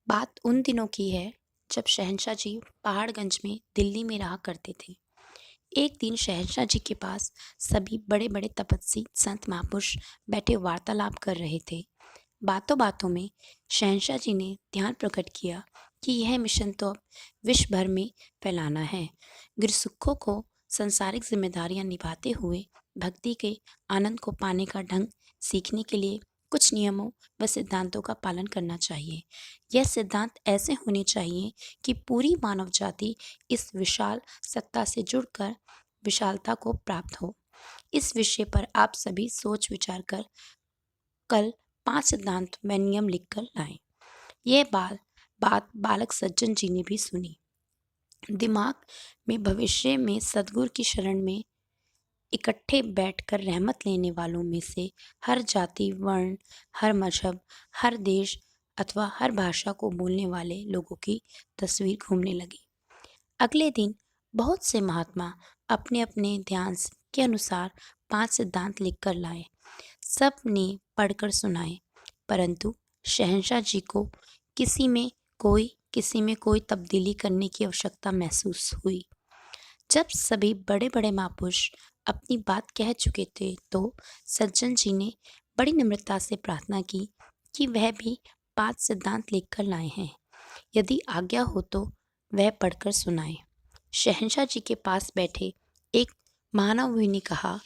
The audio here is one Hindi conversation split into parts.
बात उन दिनों की है जब शहंशाह जी पहाड़गंज में दिल्ली में रहा करते थे। एक दिन शहंशाह जी के पास सभी बड़े बड़े तपस्वी संत महापुरुष बैठे वार्तालाप कर रहे थे। बातों बातों में शहंशाह जी ने ध्यान प्रकट किया कि यह मिशन तो अब विश्व भर में फैलाना है। गृह सुखों को संसारिक जिम्मेदारियां निभाते हुए भक्ति के आनंद को पाने का ढंग सीखने के लिए कुछ नियमों व सिद्धांतों का पालन करना चाहिए। यह सिद्धांत ऐसे होने चाहिए कि पूरी मानव जाति इस विशाल सत्ता से जुड़कर विशालता को प्राप्त हो। इस विषय पर आप सभी सोच विचार कर कल 5 सिद्धांत व नियम लिखकर लाएं। यह बात बालक सज्जन जी ने भी सुनी। दिमाग में भविष्य में सद्गुरु की शरण में इकट्ठे बैठकर रहमत लेने वालों में से हर जाति, वर्ण, हर मजहब, हर देश अथवा हर भाषा को बोलने वाले लोगों की तस्वीर घूमने लगी। अगले दिन बहुत से महात्मा अपने अपने ध्यान के अनुसार 5 सिद्धांत लिखकर लाए। सब ने पढ़कर सुनाए, परंतु शहंशाह जी को किसी में कोई तब्दीली करने की आवश्यकता महसूस हुई। जब सभी बड़े बड़े महापुरुष अपनी बात कह चुके थे तो सज्जन जी ने बड़ी नम्रता से प्रार्थना की कि वह भी 5 सिद्धांत लिखकर लाए हैं। यदि आज्ञा हो तो वह पढ़कर सुनाए। शहंशाह जी के पास बैठे एक महानववी ने कहा,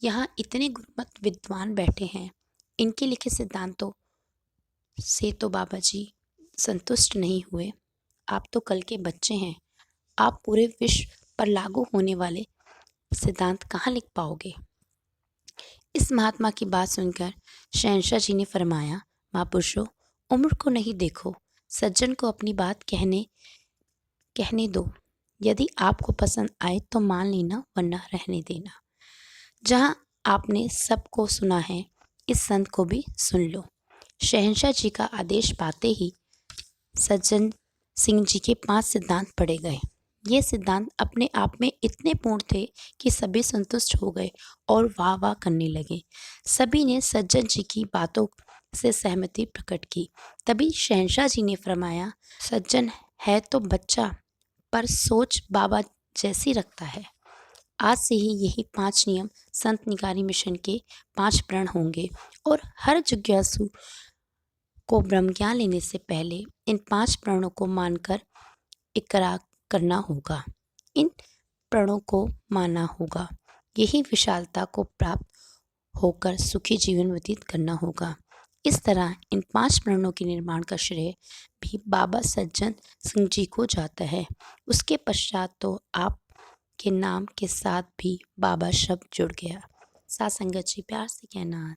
यहाँ इतने गुणवंत विद्वान बैठे हैं, इनके लिखे सिद्धांतों से तो बाबा जी संतुष्ट नहीं हुए। आप तो कल के बच्चे हैं, आप पूरे विश्व पर लागू होने वाले सिद्धांत कहाँ लिख पाओगे। इस महात्मा की बात सुनकर शहंशाह जी ने फरमाया, महापुरुषों, उम्र को नहीं देखो, सज्जन को अपनी बात कहने दो। यदि आपको पसंद आए तो मान लेना, वरना रहने देना। जहाँ आपने सबको सुना है, इस संत को भी सुन लो। शहंशाह जी का आदेश पाते ही सज्जन सिंह जी के 5 सिद्धांत पढ़े गए। ये सिद्धांत अपने आप में इतने पूर्ण थे कि सभी संतुष्ट हो गए और वाह वाह करने लगे। सभी ने सज्जन जी की बातों से सहमति प्रकट की। तभी शहंशाह जी ने फरमाया, सज्जन है तो बच्चा, पर सोच बाबा जैसी रखता है। आज से ही यही 5 नियम संत निगारी मिशन के 5 प्रण होंगे और हर जिज्ञासु को ब्रह्म ज्ञान लेने से पहले इन 5 प्रणों को मानकर इकरार करना होगा। इन प्रणों को मानना होगा। यही विशालता को प्राप्त होकर सुखी जीवन व्यतीत करना होगा। इस तरह इन 5 प्रणों के निर्माण का श्रेय भी बाबा सज्जन सिंह जी को जाता है। उसके पश्चात तो आप के नाम के साथ भी बाबा शब्द जुड़ गया। साथ संगत जी, प्यार से कहना।